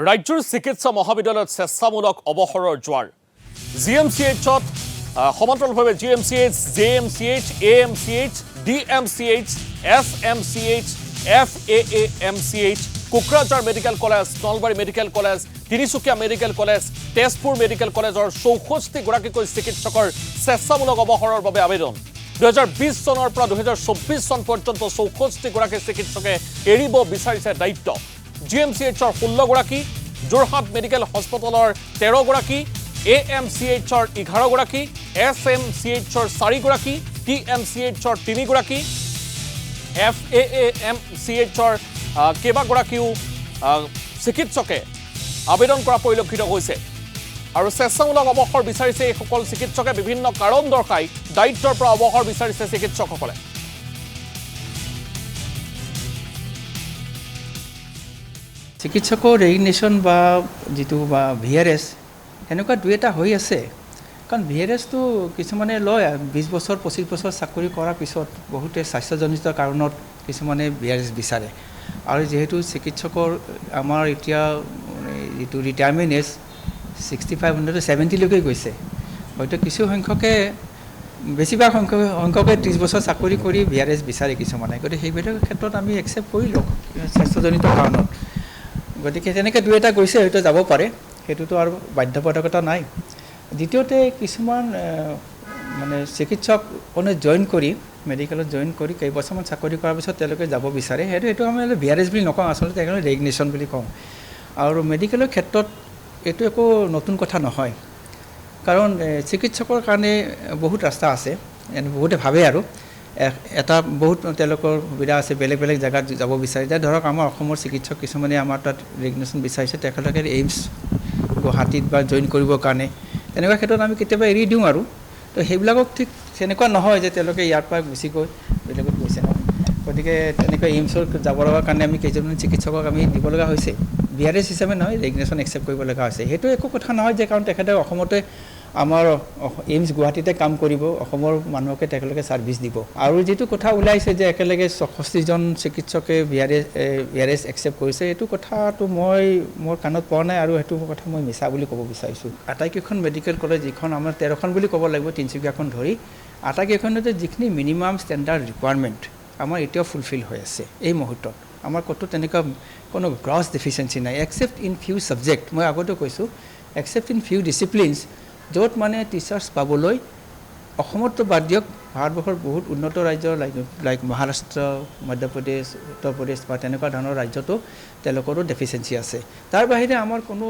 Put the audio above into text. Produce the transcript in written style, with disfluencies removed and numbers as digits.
ৰাজ্যৰ চিকিৎসা মহাবিদ্যালয়ত স্বেচ্ছামূলক অৱসৰৰ জোৱাৰ জিএমচিএইচত সমান্তৰালভাৱে GMCH JMCH AMCH DMCH SMCH FAAMCH Kokrajhar medical college Nalbari medical college Tinsukia medical college Tezpur medical কলেজৰ 64 গৰাকীকৈ চিকিৎসকৰ স্বেচ্ছামূলক অৱসৰৰ বাবে আবেদন 2020 চনৰ পৰা 2024 চন পৰ্যন্ত 64 গৰাকী চিকিৎসকে এৰিব বিচাৰিছে দায়িত্ব জিএমচিএইচৰ 16 গৰাকী যোৰহাট মেডিকেল হস্পিটেলৰ 13 গৰাকী এএমচিএইচৰ 11 গৰাকী এছএমচিএইচৰ 4 গৰাকী টিএমচিএইচৰ 3 গৰাকী এফএএএমচিএইচৰ কেইবাগৰাকীও চিকিৎসকে আবেদন কৰা পৰিলক্ষিত হৈছে আৰু স্বেচ্ছামূলক অৱসৰ বিচাৰিছে এই সকল চিকিৎসকে বিভিন্ন কাৰণ দৰ্শাই দায়িত্বৰ পৰা অৱসৰ বিচাৰিছে চিকিৎসকসকলে চিকিৎসকৰ ৰেজিগনেশ্যন বা যিটো বা ভিআৰএছ এনেকুৱা দুই এটা হৈ আছে কাৰণ ভিআৰএছটো কিছুমানে লয় 20 বছৰ 25 বছৰ চাকৰি কৰাৰ পিছত বহুতে স্বাস্থ্যজনিত কাৰণত কিছুমানে ভিআৰএছ বিচাৰে আৰু যেহেতু চিকিৎসকৰ আমাৰ এতিয়া যিটো ৰিটায়াৰমেণ্ট এজ 65 70 লৈকে গৈছে হয়তো কিছু সংখ্যকে বেছিভাগ সংখ্যকে 30 বছৰ চাকৰি কৰি ভিআৰএছ বিচাৰে কিছুমানে গতিকে সেইবিলাকৰ ক্ষেত্ৰত আমি একচেপ্ট কৰিলোঁ স্বাস্থ্যজনিত কাৰণত গতিকে তেনেকৈ দুই এটা গৈছে হয়তো যাব পাৰে সেইটোতো আৰু বাধ্যবাধকতা নাই দ্বিতীয়তে কিছুমান মানে চিকিৎসক জইন কৰি মেডিকেলত জইন কৰি কেইবছৰমান চাকৰি কৰাৰ পিছত তেওঁলোকে যাব বিচাৰে সেইটো আমি ভিআৰএছ বুলি নকওঁ আচলতে তেওঁলোকে ৰেজিগনেশ্যন বুলি কওঁ আৰু মেডিকেলৰ ক্ষেত্ৰত এইটো একো নতুন কথা নহয় কাৰণ চিকিৎসকৰ কাৰণে বহুত ৰাস্তা আছে বহুতে ভাবে আৰু এটা বহুত তেওঁলোকৰ সুবিধা আছে বেলেগ বেলেগ জেগাত যাব বিচাৰে এতিয়া ধৰক আমাৰ অসমৰ চিকিৎসক কিছুমানে আমাৰ তাত ৰেজিগনেশ্যন বিচাৰিছে তেখেতলোকে এইমছ গুৱাহাটীত বা জইন কৰিবৰ কাৰণে তেনেকুৱা ক্ষেত্ৰত আমি কেতিয়াবা এৰি দিওঁ আৰু তো সেইবিলাকক ঠিক তেনেকুৱা নহয় যে তেওঁলোকে ইয়াৰ পৰা গুচি গৈ বেলেগত গৈছে নহয় গতিকে তেনেকৈ এইমছৰ যাব লগাৰ কাৰণে আমি কেইজনমান চিকিৎসকক আমি দিব লগা হৈছে ভিআৰএছ হিচাপে নহয় ৰেজিগনেশ্যন একচেপ্ট কৰিব লগা হৈছে সেইটো একো কথা নহয় যে কাৰণ তেখেতে অসমতে আমাৰ এইমছ গুৱাহাটীতে কাম কৰিব অসমৰ মানুহকে তেখেতলোকে ছাৰ্ভিচ দিব আৰু যিটো কথা ওলাইছে যে একেলগে 64জন চিকিৎসকে ভিআৰএছ একচেপ্ট কৰিছে এইটো কথাটো মোৰ কাণত পোৱা নাই আৰু সেইটো কথা মই মিছা বুলি ক'ব বিচাৰিছোঁ আটাইকেইখন মেডিকেল কলেজ যিখন আমাৰ 13খন বুলি ক'ব লাগিব তিনিচুকীয়াখন ধৰি আটাইকেইখনতে যিখিনি মিনিমাম ষ্টেণ্ডাৰ্ড ৰিকুৱাৰমেণ্ট আমাৰ এতিয়াও ফুলফিল হৈ আছে এই মুহূৰ্তত আমাৰ ক'তো তেনেকুৱা কোনো গ্ৰছ ডেফিচিয়েঞ্চি নাই এক্সেপ্ট ইন ফিউ ছাবজেক্ট মই আগতে কৈছোঁ এক্সেপ্ট ইন ফিউ ডিচিপ্লিনছ য'ত মানে টিচাৰ্ছ পাবলৈ অসমতো বাদ দিয়ক ভাৰতবৰ্ষৰ বহুত উন্নত ৰাজ্য লাইক মহাৰাষ্ট্ৰ মধ্যপ্ৰদেশ উত্তৰ প্ৰদেশ বা তেনেকুৱা ধৰণৰ ৰাজ্যতো তেওঁলোকৰো ডেফিচিয়েঞ্চি আছে তাৰ বাহিৰে আমাৰ কোনো